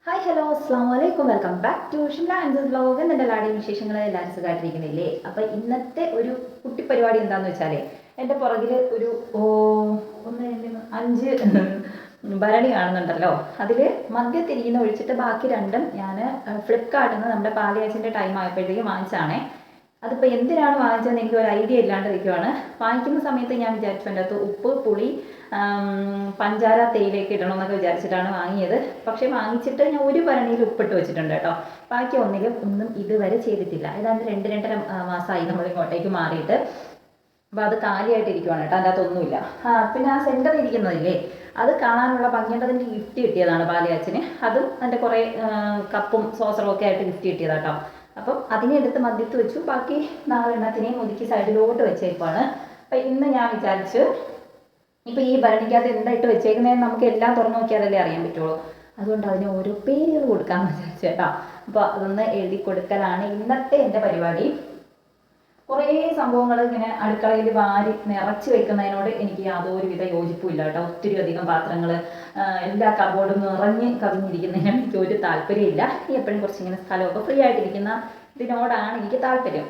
Hi hello അസ്സാം വലൈക്കും welcome back to Shimla and vlog. എന്നെ എല്ലാവരുടെയും വിശേഷങ്ങൾ എല്ലാവരും സുഖമായിട്ടിരിക്കുന്നില്ലേ? അപ്പോൾ ഇന്നത്തെ ഒരു കുട്ടി പരിപാടി എന്താണെന്ന് വെച്ചാൽ എൻ്റെ പുറകിൽ ഒരു ഒന്ന് രണ്ട് അഞ്ച് ഭരണി കാണുന്നുണ്ടല്ലോ. അതിൽ മദ്യത്തിരിക്കുന്ന ഒഴിച്ചിട്ട് ബാക്കി രണ്ടും ഞാൻ ഫ്ലിപ്കാർട്ടിൽ നിന്ന് നമ്മുടെ പാലിയാച്ചിൻ്റെ ടൈം ആയപ്പോഴത്തേക്ക് വാങ്ങിച്ചാണേ. അതിപ്പോൾ എന്തിനാണ് വാങ്ങിച്ചതെന്ന് എനിക്ക് ഒരു ഐഡിയ ഇല്ലാണ്ടിരിക്കുവാണ്. വാങ്ങിക്കുന്ന സമയത്ത് ഞാൻ വിചാരിച്ചു എൻ്റെ അകത്ത് ഉപ്പ്, പുളി, പഞ്ചാര, തേയിലേക്ക് ഇടണമെന്നൊക്കെ വിചാരിച്ചിട്ടാണ് വാങ്ങിയത്. പക്ഷേ വാങ്ങിച്ചിട്ട് ഞാൻ ഒരു ഭരണിയിൽ ഉപ്പിട്ട് വെച്ചിട്ടുണ്ട് കേട്ടോ. ബാക്കി ഒന്നും ഇതുവരെ ചെയ്തിട്ടില്ല. ഏതാണ്ട് 2-2.5 മാസമായി നമ്മൾ ഇങ്ങോട്ടേക്ക് മാറിയിട്ട്. അപ്പോൾ അത് കാലിയായിട്ടിരിക്കുവാണ് കേട്ടോ, അതിൻ്റെ അകത്തൊന്നുമില്ല. പിന്നെ ആ സെൻറ്ററിൽ ഇരിക്കുന്നതില്ലേ, അത് കാണാനുള്ള ഭംഗിയുണ്ട്. അതിൻ്റെ ഗിഫ്റ്റ് കിട്ടിയതാണ് പാലിയാച്ചിന്. അതും അതിൻ്റെ കുറേ കപ്പും സോസറും ഒക്കെ ആയിട്ട് ഗിഫ്റ്റ് കിട്ടിയതാണ് കേട്ടോ. അപ്പം അതിനെ എടുത്ത് മദ്യത്ത് വെച്ചു. ബാക്കി 4 എണ്ണത്തിനെയും ഒതുക്കി സൈഡിലോട്ട് വെച്ചേക്കുവാണ്. അപ്പം ഇന്ന് ഞാൻ വിചാരിച്ചു, ഇപ്പം ഈ ഭരണിക്കകത്ത് എന്തായിട്ട് വെച്ചേക്കുന്നതെന്ന് നമുക്ക് എല്ലാം തുറന്നു നോക്കിയാലല്ലേ അറിയാൻ പറ്റുള്ളൂ. അതുകൊണ്ട് അതിന് ഓരോ പേരുകൾ കൊടുക്കാമെന്ന് വിചാരിച്ചു കേട്ടോ. അപ്പോൾ അതൊന്ന് എഴുതി കൊടുക്കലാണ് ഇന്നത്തെ എൻ്റെ പരിപാടി. കുറേ സംഭവങ്ങൾ ഇങ്ങനെ അടുക്കളയിൽ വാരി നിറച്ച് വെക്കുന്നതിനോട് എനിക്ക് യാതൊരുവിധ യോജിപ്പും ഇല്ല കേട്ടോ. ഒത്തിരി അധികം പാത്രങ്ങൾ, എല്ലാ കബോർഡും നിറഞ്ഞ് കവിഞ്ഞിരിക്കുന്നതിന് എനിക്ക് ഒരു താല്പര്യമില്ല. എപ്പോഴും കുറച്ചിങ്ങനെ സ്ഥലമൊക്കെ ഫ്രീ ആയിട്ടിരിക്കുന്ന ഇതിനോടാണ് എനിക്ക് താല്പര്യം.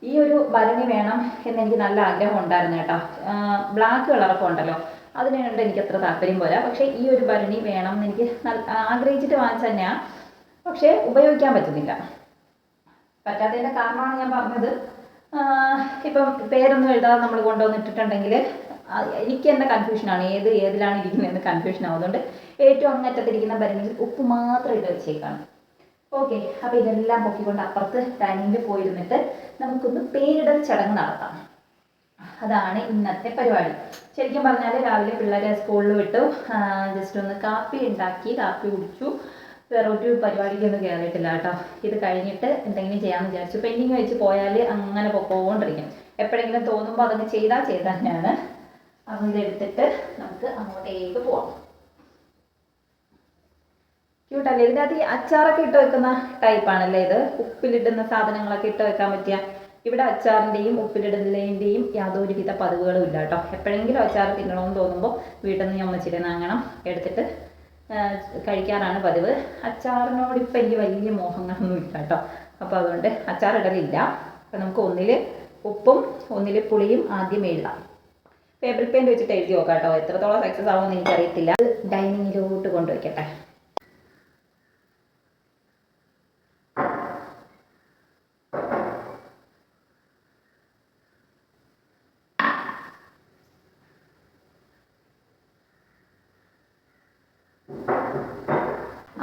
ഈ ഒരു ഭരണി വേണം എന്നെനിക്ക് നല്ല ആഗ്രഹം ഉണ്ടായിരുന്നു കേട്ടോ. ബ്ലാക്ക് കളറൊക്കെ ഉണ്ടല്ലോ, അതിനുകൊണ്ട് എനിക്ക് അത്ര താല്പര്യം പോരാ. പക്ഷേ ഈ ഒരു ഭരണി വേണം എന്ന് എനിക്ക് ആഗ്രഹിച്ചിട്ട് വാങ്ങിച്ചു തന്നെയാണ്. പക്ഷേ ഉപയോഗിക്കാൻ പറ്റുന്നില്ല. പറ്റാത്തതിൻ്റെ കാരണമാണ് ഞാൻ പറഞ്ഞത്. ഇപ്പം പേരൊന്നും എഴുതാതെ നമ്മൾ കൊണ്ടുവന്നിട്ടിട്ടുണ്ടെങ്കിൽ എനിക്ക് തന്നെ കൺഫ്യൂഷനാണ്, ഏതിലാണ് ഇരിക്കുന്നതെന്ന് കൺഫ്യൂഷനാവും. അതുകൊണ്ട് ഏറ്റവും അങ്ങറ്റത്തിരിക്കുന്ന ഭരണിയിൽ ഉപ്പ് മാത്രം ഇട്ട് വെച്ചേക്കാണ്. ഓക്കെ, അപ്പോൾ ഇതെല്ലാം പൊക്കിക്കൊണ്ട് അപ്പുറത്ത് ഡൈനിങ്ങിൽ പോയിരുന്നിട്ട് നമുക്കൊന്ന് പേരിടൽ ചടങ്ങ് നടത്താം. അതാണ് ഇന്നത്തെ പരിപാടി. ശരിക്കും പറഞ്ഞാൽ രാവിലെ പിള്ളേരെ സ്കൂളിൽ വിട്ടു, ജസ്റ്റ് ഒന്ന് കാപ്പി ഉണ്ടാക്കി, കാപ്പി കുടിച്ചു. വേറെ ഒരു പരിപാടിക്കൊന്നും കയറിയിട്ടില്ല കേട്ടോ. ഇത് കഴിഞ്ഞിട്ട് എന്തെങ്കിലും ചെയ്യാമെന്ന് വിചാരിച്ചു. പെൻഡിങ് വെച്ച് പോയാൽ അങ്ങനെ പൊക്കോണ്ടിരിക്കും. എപ്പോഴെങ്കിലും തോന്നുമ്പോൾ അതങ്ങ് ചെയ്താൽ തന്നെയാണ്. അപ്പോൾ ഇതെടുത്തിട്ട് നമുക്ക് അങ്ങോട്ടേക്ക് പോവാം. ക്യൂട്ടല്ലേ? ഇതിനകത്ത് ഈ അച്ചാറൊക്കെ ഇട്ട് വെക്കുന്ന ടൈപ്പാണല്ലേ ഇത്. ഉപ്പിലിടുന്ന സാധനങ്ങളൊക്കെ ഇട്ട് വെക്കാൻ പറ്റിയ. ഇവിടെ അച്ചാറിൻ്റെയും ഉപ്പിലിടുന്നതിൻ്റെയും യാതൊരുവിധ പതിവുകളും ഇല്ല കേട്ടോ. എപ്പോഴെങ്കിലും അച്ചാർ തിന്നണമെന്ന് തോന്നുമ്പോൾ വീട്ടിൽ നിന്ന് അമ്മച്ചിരി നാങ്ങണം എടുത്തിട്ട് കഴിക്കാറാണ് പതിവ്. അച്ചാറിനോട് ഇപ്പം എനിക്ക് വലിയ മോഹങ്ങളൊന്നും ഇല്ല കേട്ടോ. അപ്പോൾ അതുകൊണ്ട് അച്ചാറിടലില്ല. അപ്പം നമുക്ക് ഒന്നിൽ ഉപ്പും ഒന്നിൽ പുളിയും ആദ്യം എഴുതാം. പേപ്പർ പെയിൻറ്റ് വെച്ചിട്ട് എഴുതി നോക്കാം കേട്ടോ. എത്രത്തോളം സക്സസ് ആവുമെന്ന് എനിക്കറിയത്തില്ല. ഡൈനിങ്ങിലോട്ട് കൊണ്ടുവയ്ക്കട്ടെ.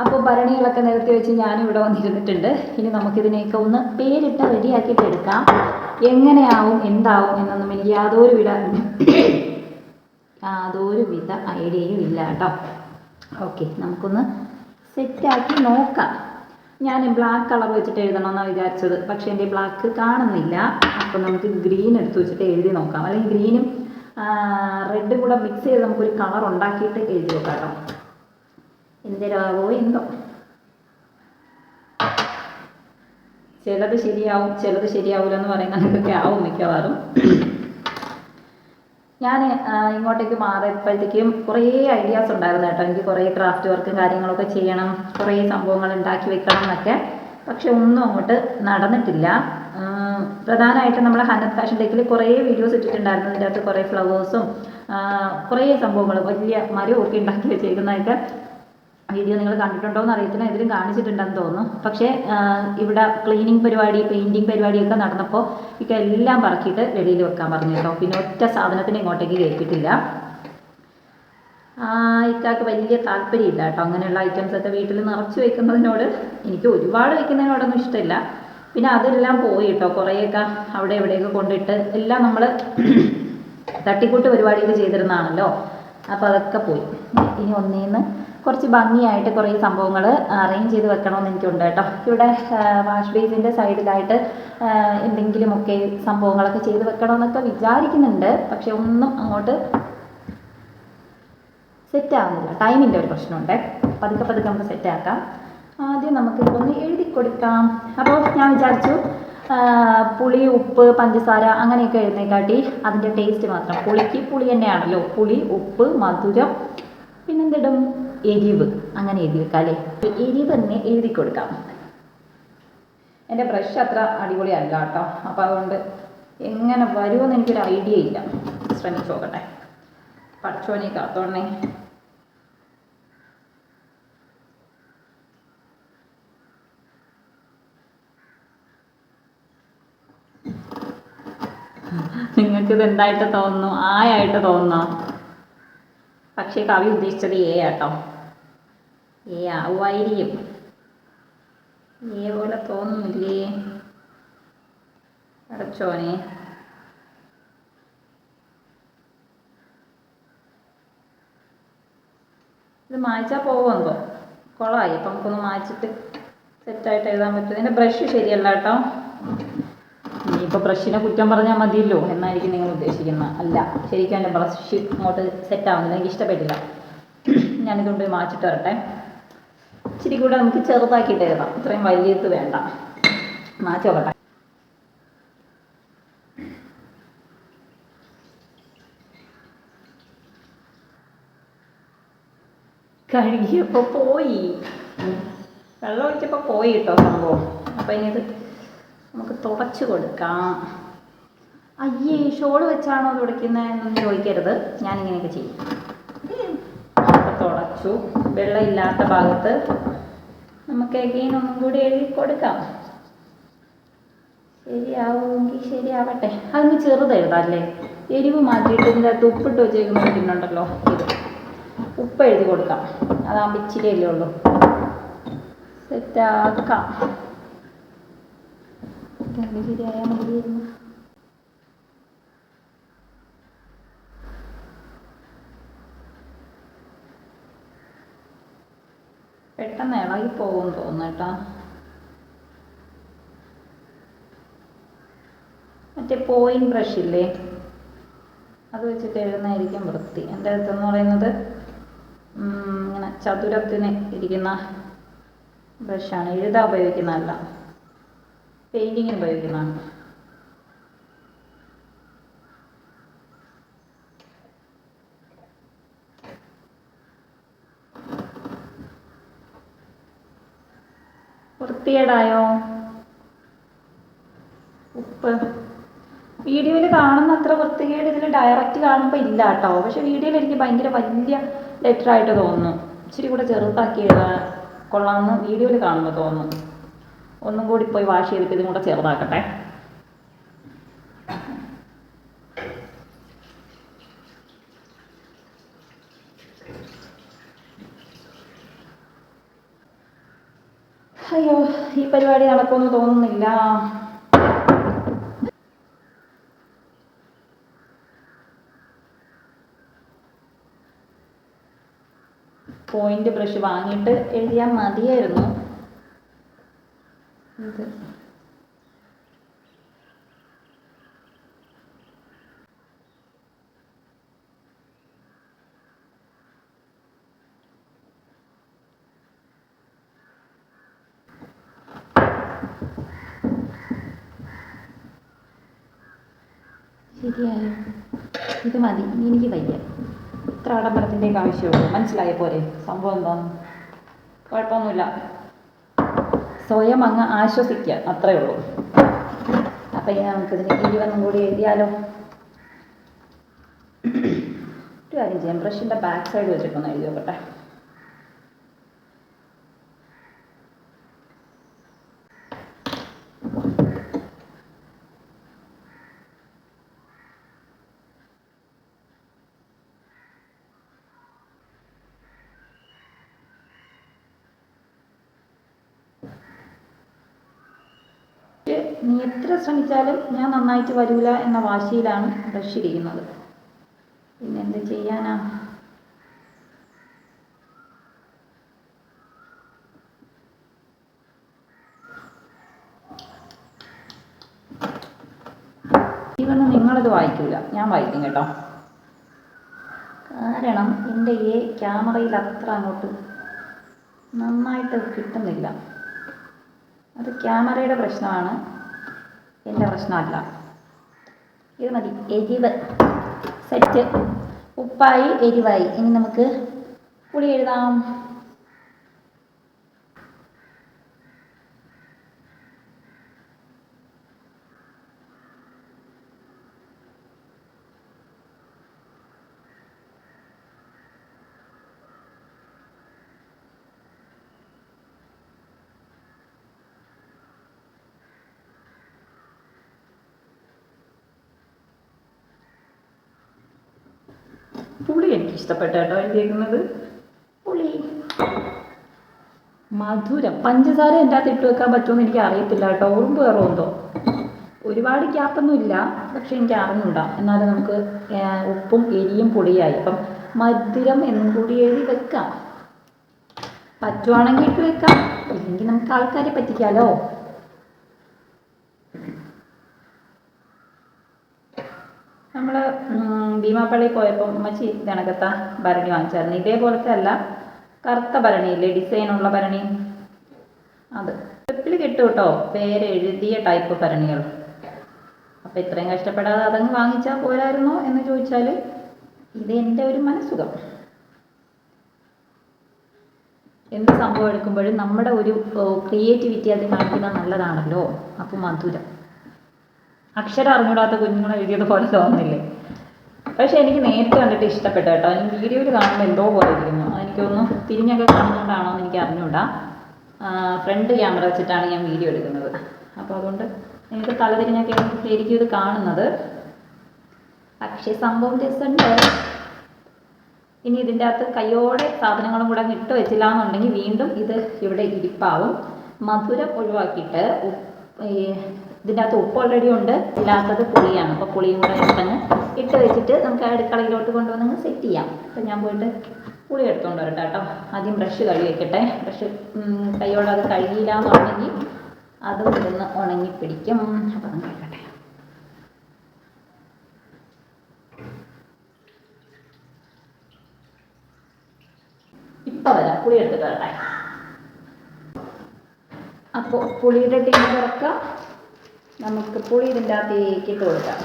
അപ്പോൾ ഭരണികളൊക്കെ നിരത്തി വെച്ച് ഞാനിവിടെ വന്നിരുന്നിട്ടുണ്ട്. ഇനി നമുക്കിതിനെയൊക്കെ ഒന്ന് പേരിട്ട് റെഡിയാക്കിയിട്ട് എടുക്കാം. എങ്ങനെയാവും എന്താവും എന്നൊന്നും എനിക്ക് യാതൊരുവിധ ഐഡിയയും ഇല്ല കേട്ടോ. ഓക്കെ, നമുക്കൊന്ന് സെറ്റാക്കി നോക്കാം. ഞാൻ ബ്ലാക്ക് കളർ വെച്ചിട്ട് എഴുതണമെന്നാണ് വിചാരിച്ചത്. പക്ഷേ എൻ്റെ ബ്ലാക്ക് കാണുന്നില്ല. അപ്പോൾ നമുക്ക് ഗ്രീൻ എടുത്ത് വെച്ചിട്ട് എഴുതി നോക്കാം. അല്ലെങ്കിൽ ഗ്രീനും റെഡും കൂടെ മിക്സ് ചെയ്ത് നമുക്കൊരു കളർ ഉണ്ടാക്കിയിട്ട് എഴുതി നോക്കാം കേട്ടോ. എന്തിനാവോ എന്തോ, ചിലത് ശരിയാവും ചിലത് ശരിയാവില്ല എന്ന് പറയുന്നതൊക്കെ ആവും മിക്കവാറും. ഞാൻ ഇങ്ങോട്ടേക്ക് മാറിയപ്പോഴത്തേക്കും കുറേ ഐഡിയാസ് ഉണ്ടായിരുന്നു കേട്ടോ. എനിക്ക് കുറേ ക്രാഫ്റ്റ് വർക്കും കാര്യങ്ങളൊക്കെ ചെയ്യണം, കുറേ സംഭവങ്ങൾ ഉണ്ടാക്കി വെക്കണം എന്നൊക്കെ. പക്ഷെ ഒന്നും അങ്ങോട്ട് നടന്നിട്ടില്ല. പ്രധാനമായിട്ടും നമ്മൾ ഹനത് ഫാഷൻ ടെക്കിൽ കുറേ വീഡിയോസ് ഇട്ടിട്ടുണ്ടായിരുന്നു. അതിൻ്റെ അകത്ത് കുറേ ഫ്ലവേഴ്സും കുറേ സംഭവങ്ങൾ വലിയ മരമൊക്കെ ഉണ്ടാക്കി വെച്ചേക്കുന്നതൊക്കെ വീഡിയോ നിങ്ങൾ കണ്ടിട്ടുണ്ടോ എന്ന് അറിയത്തില്ല. ഇതിലും കാണിച്ചിട്ടുണ്ടെന്ന് തോന്നുന്നു. പക്ഷേ ഇവിടെ ക്ലീനിങ് പരിപാടി, പെയിൻറ്റിങ് പരിപാടിയൊക്കെ നടന്നപ്പോൾ ഇപ്പം എല്ലാം പറക്കിയിട്ട് വെളിയിൽ വെക്കാൻ പറഞ്ഞു കേട്ടോ. പിന്നെ ഒറ്റ സാധനത്തിന് ഇങ്ങോട്ടേക്ക് കയറ്റിയിട്ടില്ല. ഇക്കാക്ക് വലിയ താല്പര്യമില്ല കേട്ടോ അങ്ങനെയുള്ള ഐറ്റംസൊക്കെ വീട്ടിൽ നിറച്ച് വെക്കുന്നതിനോട്. എനിക്ക് ഒരുപാട് വെക്കുന്നതിനോടൊന്നും ഇഷ്ടമില്ല. പിന്നെ അതെല്ലാം പോയി കേട്ടോ. കുറേയൊക്കെ അവിടെ എവിടെയൊക്കെ കൊണ്ടിട്ട് എല്ലാം നമ്മൾ തട്ടിക്കൂട്ട് പരിപാടിയിൽ ചെയ്തിരുന്നതാണല്ലോ. അപ്പോൾ അതൊക്കെ പോയി. ഇനി ഒന്നേന്ന് കുറച്ച് ഭംഗിയായിട്ട് കുറേ സംഭവങ്ങൾ അറേഞ്ച് ചെയ്ത് വെക്കണമെന്ന് എനിക്കുണ്ട് കേട്ടോ. ഇവിടെ വാഷ് ബേസിൻ്റെ സൈഡിലായിട്ട് എന്തെങ്കിലുമൊക്കെ സംഭവങ്ങളൊക്കെ ചെയ്ത് വെക്കണമെന്നൊക്കെ വിചാരിക്കുന്നുണ്ട്. പക്ഷെ ഒന്നും അങ്ങോട്ട് സെറ്റാവുന്നില്ല. ടൈമിൻ്റെ ഒരു പ്രശ്നമുണ്ട്. പതുക്കെ നമുക്ക് സെറ്റാക്കാം. ആദ്യം നമുക്ക് ഇതൊന്ന് എഴുതി കൊടുക്കാം. അപ്പോൾ ഞാൻ വിചാരിച്ചു പുളി, ഉപ്പ്, പഞ്ചസാര അങ്ങനെയൊക്കെ എഴുതുന്നതിനെക്കാട്ടി അതിൻ്റെ ടേസ്റ്റ് മാത്രം. പുളിക്ക് പുളി തന്നെയാണല്ലോ. പുളി, ഉപ്പ്, മധുരം, പിന്നെന്തിടും എരിവ് അങ്ങനെ എഴുതി വെക്കാം അല്ലേ. എരിവ് തന്നെ എഴുതി കൊടുക്കാം. എൻ്റെ ബ്രഷ് അത്ര അടിപൊളിയല്ല കേട്ടോ, അപ്പോൾ അതുകൊണ്ട് എങ്ങനെ വരുമെന്ന് എനിക്കൊരു ഐഡിയ ഇല്ല. ശ്രമിച്ചു നോക്കട്ടെ. പച്ചോനെ കാത്തോണേ. നിങ്ങൾക്കിത് എന്തായിട്ട് തോന്നുന്നു? ആയിട്ട് തോന്നുന്നോ? പക്ഷേ കവി ഉദ്ദേശിച്ചത് എ ആട്ടോ. എ ആവുമായിരിക്കും. എ പോലെ തോന്നുന്നില്ലേ? അടച്ചോനെ. ഇത് മായ്ച്ചാൽ പോകുമെന്തോ. കൊളമായി. അപ്പം നമുക്കൊന്ന് മായ്ച്ചിട്ട് സെറ്റായിട്ട് എഴുതാൻ പറ്റും. ഇതിൻ്റെ ബ്രഷ് ശരിയല്ല കേട്ടോ. ഇനിയിപ്പോൾ ബ്രഷിനെ കുറ്റം പറഞ്ഞാൽ മതിയല്ലോ എന്നായിരിക്കും നിങ്ങൾ ഉദ്ദേശിക്കുന്നത്. അല്ല, ശരിക്കും എൻ്റെ ബ്രഷ് അങ്ങോട്ട് സെറ്റാവുന്നില്ല, എനിക്ക് ഇഷ്ടപ്പെട്ടില്ല. ഞാനിതുകൊണ്ട് മാച്ചിട്ട് വരട്ടെ. ഇച്ചിരി കൂടെ നമുക്ക് ചെറുതാക്കിയിട്ട് എഴുതാം, ഇത്രയും വലിയത് വേണ്ട. മാറ്റി നോക്കട്ടെ. കഴുകിയപ്പോൾ പോയി, വെള്ളം ഒഴിച്ചപ്പോൾ പോയി കേട്ടോ സംഭവം. അപ്പം ഇനി ഇത് നമുക്ക് തുടച്ച് കൊടുക്കാം. അയ്യേ, ഷോള് വെച്ചാണോ തുടയ്ക്കുന്നത് എന്നൊന്നും ചോദിക്കരുത്. ഞാനിങ്ങനെയൊക്കെ ചെയ്യും. അപ്പോൾ തുടച്ചു. വെള്ളമില്ലാത്ത ഭാഗത്ത് നമുക്ക് എഗെയിൻ ഒന്നും കൂടി എഴുതി കൊടുക്കാം. ശരിയാവുമെങ്കിൽ ശരിയാവട്ടെ. അതിന് ചെറുത് എഴുതാല്ലേ. എരിവ് മാറ്റിയിട്ട് ഇതിൻ്റെ അകത്ത് ഉപ്പിട്ട് വെച്ചേക്കുന്ന പിന്നുണ്ടല്ലോ, ഇത് ഉപ്പ് എഴുതി കൊടുക്കാം. അതാകുമ്പോൾ ഇച്ചിരിയല്ലേ ഉള്ളൂ. സെറ്റാക്കാം. ശരിയായാൽ മതിയായിരുന്നു. പെട്ടെന്ന് ഇളകി പോകും തോന്നുന്നു കേട്ടോ. മറ്റേ പോയിന്റ് ബ്രഷ് ഇല്ലേ, അത് വെച്ചിട്ട് എഴുതുന്നതായിരിക്കും വൃത്തി. എൻ്റെ അടുത്തെന്ന് പറയുന്നത് ഇങ്ങനെ ചതുരത്തിന് ഇരിക്കുന്ന ബ്രഷാണ്. എഴുതാൻ ഉപയോഗിക്കുന്നതല്ല, പെയിൻറ്റിങ്ങിന് ഉപയോഗിക്കുന്നതാണ്. വൃത്തികേടായോ? ഉപ്പ് വീഡിയോയിൽ കാണുന്ന അത്ര വൃത്തികേട് ഇതിൽ ഡയറക്റ്റ് കാണുമ്പോൾ ഇല്ല കേട്ടോ. പക്ഷെ വീഡിയോയിൽ എനിക്ക് ഭയങ്കര വലിയ ലെറ്ററായിട്ട് തോന്നുന്നു. ഇച്ചിരി കൂടെ ചെറുതാക്കി എഴുതാൻ കൊള്ളാമെന്ന് വീഡിയോയിൽ കാണുമ്പോൾ തോന്നുന്നു. ഒന്നും കൂടി പോയി വാഷ് ചെയ്തിട്ട് ഇതും കൂടെ ചെറുതാക്കട്ടെ. അയ്യോ, ഈ പരിപാടി നടക്കുമെന്ന് തോന്നുന്നില്ല. പോയിന്റ് ബ്രഷ് വാങ്ങിയിട്ട് എഴുതിയാൽ മതിയായിരുന്നു. ഇത് ശരിയായോ? ഇത് മതി, എനിക്ക് വയ്യ. ഇത്ര ആഡംബരത്തിൻ്റെയൊക്കെ ആവശ്യമുള്ളൂ. മനസ്സിലായ പോരെ സംഭവം എന്താന്ന്? കുഴപ്പമൊന്നുമില്ല. സ്വയം അങ്ങ് ആശ്വസിക്കുക, അത്രയേ ഉള്ളൂ. അപ്പം ഇനി നമുക്കിതിന് ഇരുവന്നും കൂടി എഴുതിയാലോ? ഒരു കാര്യം ചെയ്യാം, ബ്രഷിൻ്റെ ബാക്ക് സൈഡ് വെച്ചിട്ടൊന്ന് എഴുതി നോക്കട്ടെ. നീ എത്ര ശ്രമിച്ചാലും ഞാൻ നന്നായിട്ട് വരില്ല എന്ന വാശിയിലാണ് ബ്രഷ് ഇരിക്കുന്നത്. പിന്നെ എന്ത് ചെയ്യാനാ? ഇതൊന്നും നിങ്ങളിത് വായിക്കില്ല, ഞാൻ വായിക്കും കേട്ടോ. കാരണം എൻ്റെ ഈ ക്യാമറയിൽ അത്ര അങ്ങോട്ട് നന്നായിട്ട് കിട്ടുന്നില്ല. അത് ക്യാമറയുടെ പ്രശ്നമാണ്, എൻ്റെ പ്രശ്നമല്ല. ഇത് മതി. എരിവ് സെറ്റ്. ഉപ്പായി എരിവായി. ഇനി നമുക്ക് പുളി എഴുതാം. പുളി എനിക്ക് ഇഷ്ടപ്പെട്ട കേട്ടോ എഴുതിയേക്കുന്നത്. പുളി. മധുരം. പഞ്ചസാര എൻ്റെ അകത്ത് ഇട്ട് വെക്കാൻ പറ്റുമെന്ന് എനിക്ക് അറിയത്തില്ല കേട്ടോ. ഉറുമ്പ് കയറുമെന്തോ. ഒരുപാട് ഗ്യാപ്പൊന്നും ഇല്ല, പക്ഷെ എനിക്ക് അറിഞ്ഞൂടാ. എന്നാലും നമുക്ക് ഉപ്പും എരിയും പുളിയായി. അപ്പം മധുരം എന്നും കൂടി എഴുതി വെക്കാം. പറ്റുവാണെങ്കിൽ ഇട്ട് വെക്കാം, ഇല്ലെങ്കിൽ നമുക്ക് ആൾക്കാരെ പറ്റിക്കാലോ. നമ്മൾ ഭീമാപ്പള്ളി പോയപ്പോൾ ഉമ്മച്ചി കണക്കത്ത ഭരണി വാങ്ങിച്ചായിരുന്നു. ഇതേപോലത്തെ അല്ല, കറുത്ത ഭരണിയില്ലേ, ഡിസൈനുള്ള ഭരണി. അത് വെപ്പിൽ കിട്ടും കേട്ടോ, പേരെഴുതിയ ടൈപ്പ് ഭരണികൾ. അപ്പം ഇത്രയും കഷ്ടപ്പെടാതെ അതങ്ങ് വാങ്ങിച്ചാൽ പോരായിരുന്നോ എന്ന് ചോദിച്ചാൽ ഇത് എൻ്റെ ഒരു മനസ്സുഖം. എന്ത് സംഭവം എടുക്കുമ്പോഴും നമ്മുടെ ഒരു ക്രിയേറ്റിവിറ്റി അത് കാണിക്കുന്നത് നല്ലതാണല്ലോ. അപ്പം മധുരം. അക്ഷരം അറിഞ്ഞൂടാത്ത കുഞ്ഞുങ്ങളെ എഴുതിയത് പോലെ തോന്നുന്നില്ലേ? പക്ഷെ എനിക്ക് നേരിട്ട് കണ്ടിട്ട് ഇഷ്ടപ്പെട്ടു കേട്ടോ. എനിക്ക് വീഡിയോയിൽ കാണുമ്പോൾ എന്തോ പോലെ ഇരിക്കുന്നു. എനിക്കൊന്ന് തിരിഞ്ഞൊക്കെ കാണുന്നതുകൊണ്ടാണോ എന്ന് എനിക്ക് അറിഞ്ഞൂടാ. ഫ്രണ്ട് ക്യാമറ വെച്ചിട്ടാണ് ഞാൻ വീഡിയോ എടുക്കുന്നത്. അപ്പോൾ അതുകൊണ്ട് എനിക്ക് തലതിരിഞ്ഞൊക്കെ ശരിക്കും ഇത് കാണുന്നത്. പക്ഷേ സംഭവം രസമുണ്ട്. ഇനി ഇതിൻ്റെ അകത്ത് കയ്യോടെ സാധനങ്ങളും കൂടെ ഇട്ട് വെച്ചില്ല എന്നുണ്ടെങ്കിൽ വീണ്ടും ഇത് ഇവിടെ ഇരിപ്പാവും. മധുരം ഒഴിവാക്കിയിട്ട് ഇതിൻ്റെ അകത്ത് ഉപ്പ് ഓൾറെഡി ഉണ്ട്, ഇല്ലാത്തത് പുളിയാണ്. അപ്പോൾ പുളിയും കൂടെ ഇട്ടങ്ങ് ഇട്ട് വെച്ചിട്ട് നമുക്ക് അടുക്കളയിലോട്ട് കൊണ്ടുവന്ന് സെറ്റ് ചെയ്യാം. അപ്പം ഞാൻ പോയിട്ട് പുളി എടുത്തുകൊണ്ട് വരട്ടെ കേട്ടോ. ആദ്യം ബ്രഷ് കഴുകി വെക്കട്ടെ. ബ്രഷ് കൈയോടെ അത് കഴുകിയില്ല എന്നുണ്ടെങ്കിൽ അതും ഇരുന്ന് ഉണങ്ങി പിടിക്കും. അപ്പം അത് കേൾക്കട്ടെ. ഇപ്പം വരാം, പുളി എടുത്തിട്ട് വരട്ടെ. അപ്പോൾ പുളിയുടെ ടീം തുറക്കാം. നമുക്ക് പുളി ഇതിൻ്റെ അകത്തേക്ക് ഇട്ട് കൊടുക്കാം.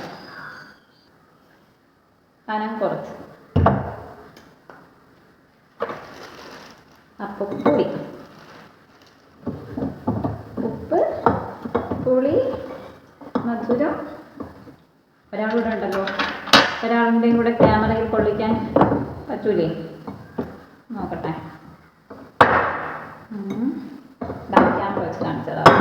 കനം കുറച്ച്. അപ്പോൾ പുളി, ഉപ്പ്, പുളി, മധുരം. ഒരാളൂടെ ഉണ്ടല്ലോ, ഒരാളുടെയും കൂടെ ക്യാമറയിൽ കൊള്ളിക്കാൻ പറ്റൂലേ? നോക്കട്ടെ. ക്യാമറ വെച്ച് കാണിച്ചതാണ്.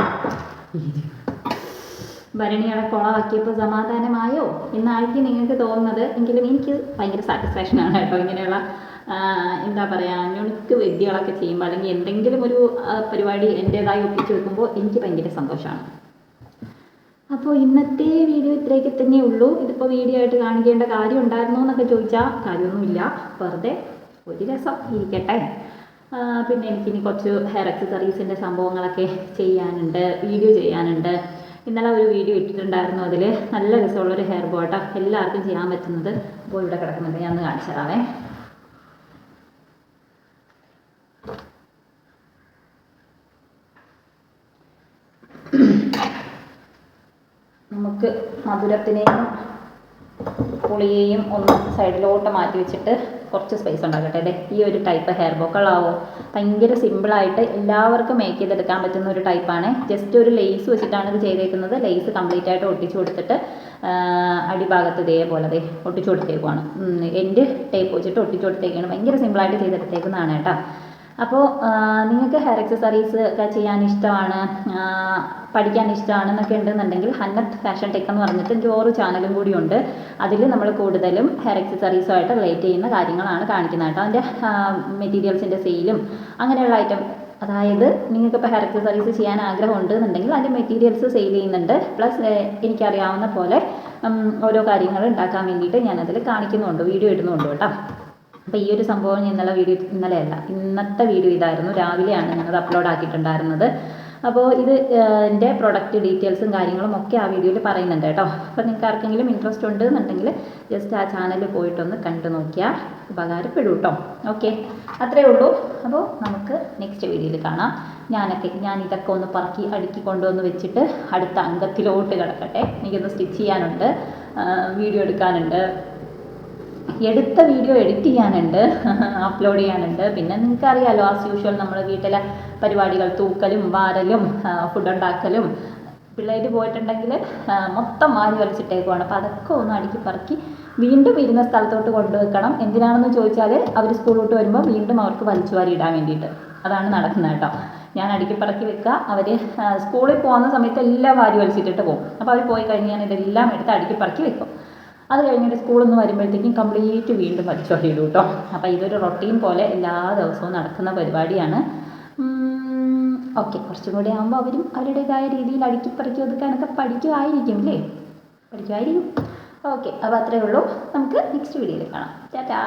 ഭരണികളെ കുളമാക്കിയപ്പോൾ സമാധാനമായോ എന്നായിരിക്കും നിങ്ങൾക്ക് തോന്നുന്നത്. എങ്കിലും എനിക്ക് ഭയങ്കര സാറ്റിസ്ഫാക്ഷനാണ് കേട്ടോ ഇങ്ങനെയുള്ള എന്താ പറയുക ഞുണുക്ക് വിദ്യകളൊക്കെ ചെയ്യുമ്പോൾ, അല്ലെങ്കിൽ എന്തെങ്കിലും ഒരു പരിപാടി എൻ്റേതായി ഒപ്പിച്ച് വെക്കുമ്പോൾ എനിക്ക് ഭയങ്കര സന്തോഷമാണ്. അപ്പോൾ ഇന്നത്തെ വീഡിയോ ഇത്രയൊക്കെ തന്നെ ഉള്ളൂ. ഇതിപ്പോൾ വീഡിയോ ആയിട്ട് കാണിക്കേണ്ട കാര്യം ഉണ്ടായിരുന്നോ എന്നൊക്കെ ചോദിച്ചാൽ കാര്യമൊന്നുമില്ല, വെറുതെ ഒരു രസം ഇരിക്കട്ടെ. പിന്നെ എനിക്കിനി കുറച്ച് ഹെയർ അക്സസറീസിൻ്റെ സംഭവങ്ങളൊക്കെ ചെയ്യാനുണ്ട്, വീഡിയോ ചെയ്യാനുണ്ട്. ഇന്നലെ ഒരു വീഡിയോ ഇട്ടിട്ടുണ്ടായിരുന്നു, അതിൽ നല്ല രസമുള്ളൊരു ഹെയർ ബോട്ടോ, എല്ലാവർക്കും ചെയ്യാൻ പറ്റുന്നത്. അപ്പോൾ ഇവിടെ കിടക്കുന്നുണ്ട്, ഞാൻ ഒന്ന് കാണിച്ചു തരാവേ. നമുക്ക് മധുരത്തിനെയും പുളിയെയും ഒന്ന് സൈഡിലോട്ട് മാറ്റി വെച്ചിട്ട് കുറച്ച് സ്പേസ് ഉണ്ടാക്കട്ടെ. അല്ലേ, ഈ ഒരു ടൈപ്പ് ഹെയർ ബോ കൊള്ളാവോ? ഭയങ്കര സിമ്പിളായിട്ട് എല്ലാവർക്കും മേക്ക് ചെയ്തെടുക്കാൻ പറ്റുന്ന ഒരു ടൈപ്പാണ്. ജസ്റ്റ് ഒരു ലേസ് വെച്ചിട്ടാണ് ഇത് ചെയ്തേക്കുന്നത്. ലേസ് കംപ്ലീറ്റ് ആയിട്ട് ഒട്ടിച്ചു കൊടുത്തിട്ട് അടിഭാഗത്ത് ഇതേപോലെ ഒട്ടിച്ചു കൊടുത്തേക്കുവാണ്. എൻ്റെ ടേപ്പ് വെച്ചിട്ട് ഒട്ടിച്ചു കൊടുത്തേക്കാണ്. ഭയങ്കര സിമ്പിളായിട്ട് ചെയ്തെടുത്തേക്കുന്നതാണ് കേട്ടോ. അപ്പോൾ നിങ്ങൾക്ക് ഹെയർ അക്സസറീസ് ഒക്കെ ചെയ്യാൻ ഇഷ്ടമാണ്, പഠിക്കാൻ ഇഷ്ടമാണെന്നൊക്കെ ഉണ്ടെന്നുണ്ടെങ്കിൽ ഹന്നത്ത് ഫാഷൻ ടെക് എന്ന് പറഞ്ഞിട്ട് എനിക്ക് വേറൊരു ചാനലും കൂടിയുണ്ട്. അതിൽ നമ്മൾ കൂടുതലും ഹെയർ അക്സസറീസുമായിട്ട് റിലേറ്റ് ചെയ്യുന്ന കാര്യങ്ങളാണ് കാണിക്കുന്നത് കേട്ടോ. അതിൻ്റെ മെറ്റീരിയൽസിൻ്റെ സെയിലും അങ്ങനെയുള്ള ഐറ്റം, അതായത് നിങ്ങൾക്കിപ്പോൾ ഹെയർ അക്സസറീസ് ചെയ്യാൻ ആഗ്രഹമുണ്ട് എന്നുണ്ടെങ്കിൽ അതിൻ്റെ മെറ്റീരിയൽസ് സെയിൽ ചെയ്യുന്നുണ്ട്. പ്ലസ് എനിക്കറിയാവുന്ന പോലെ ഓരോ കാര്യങ്ങൾ ഉണ്ടാക്കാൻ വേണ്ടിയിട്ട് ഞാനതിൽ കാണിക്കുന്നുണ്ട്, വീഡിയോ ഇടുന്നുണ്ട് കേട്ടോ. അപ്പോൾ ഈ ഒരു സംഭവം ഇന്നത്തെ വീഡിയോ ഇതായിരുന്നു. രാവിലെയാണ് ഞാനത് അപ്ലോഡ് ആക്കിയിട്ടുണ്ടായിരുന്നത്. അപ്പോൾ ഇത് എൻ്റെ പ്രൊഡക്റ്റ് ഡീറ്റെയിൽസും കാര്യങ്ങളും ഒക്കെ ആ വീഡിയോയിൽ പറയുന്നുണ്ട് കേട്ടോ. അപ്പോൾ നിങ്ങൾക്ക് ആർക്കെങ്കിലും ഇൻട്രസ്റ്റ് ഉണ്ട് എന്നുണ്ടെങ്കിൽ ജസ്റ്റ് ആ ചാനലിൽ പോയിട്ടൊന്ന് കണ്ടു നോക്കിയാൽ ഉപകാരപ്പെടും കേട്ടോ. ഓക്കെ, അത്രയേ ഉള്ളൂ. അപ്പോൾ നമുക്ക് നെക്സ്റ്റ് വീഡിയോയിൽ കാണാം. ഞാൻ ഇതൊക്കെ ഒന്ന് പറക്കി അടുക്കി കൊണ്ടുവന്ന് വെച്ചിട്ട് അടുത്ത അംഗത്തിലോട്ട് കിടക്കട്ടെ. എനിക്കൊന്ന് സ്റ്റിച്ച് ചെയ്യാനുണ്ട്, വീഡിയോ എടുക്കാനുണ്ട്. എടുത്ത വീഡിയോ എഡിറ്റ് ചെയ്യാനുണ്ട്, അപ്ലോഡ് ചെയ്യാനുണ്ട്. പിന്നെ നിങ്ങൾക്ക് അറിയാമല്ലോ, ആസ് യൂഷ്വൽ നമ്മൾ വീട്ടിലെ പരിപാടികൾ, തൂക്കലും വാരലും ഫുഡ് ഉണ്ടാക്കലും. പിള്ളേർ പോയിട്ടുണ്ടെങ്കിൽ മൊത്തം വാരി വലിച്ചിട്ടേക്കുവാണ്. അപ്പോൾ അതൊക്കെ ഒന്ന് അടുക്കി പറക്കി വീണ്ടും ഇരുന്ന സ്ഥലത്തോട്ട് കൊണ്ടുവെക്കണം. എന്തിനാണെന്ന് ചോദിച്ചാൽ അവർ സ്കൂൾ വിട്ട് വരുമ്പോൾ വീണ്ടും അവർക്ക് വലിച്ചു വാരി ഇടാൻ വേണ്ടിയിട്ട്. അതാണ് നടക്കുന്നത് കേട്ടോ. ഞാൻ അടുക്കി പറക്കി വെക്കുക, അവർ സ്കൂളിൽ പോകുന്ന സമയത്ത് എല്ലാം വാരി വലിച്ചിട്ടിട്ട് പോകും. അപ്പോൾ അവർ പോയി കഴിഞ്ഞ് ഞാൻ ഇതെല്ലാം എടുത്ത് അടുക്കി പറക്കി വെക്കും. അത് കഴിഞ്ഞിട്ട് സ്കൂളിൽ നിന്ന് വരുമ്പോഴത്തേക്കും കംപ്ലീറ്റ് വീണ്ടും വലിച്ചു വാരി ഇടും കേട്ടോ. അപ്പോൾ ഇതൊരു റൊട്ടീൻ പോലെ എല്ലാ ദിവസവും നടക്കുന്ന പരിപാടിയാണ്. ഓക്കെ, കുറച്ചും കൂടി ആകുമ്പോൾ അവരും അവരുടേതായ രീതിയിൽ അടുക്കിപ്പറക്കി ഒതുക്കാനൊക്കെ പഠിക്കുമായിരിക്കും അല്ലേ? പഠിക്കുമായിരിക്കും. ഓക്കെ, അപ്പോൾ അത്രയേ ഉള്ളൂ. നമുക്ക് നെക്സ്റ്റ് വീഡിയോയിൽ കാണാം. ടാറ്റാ.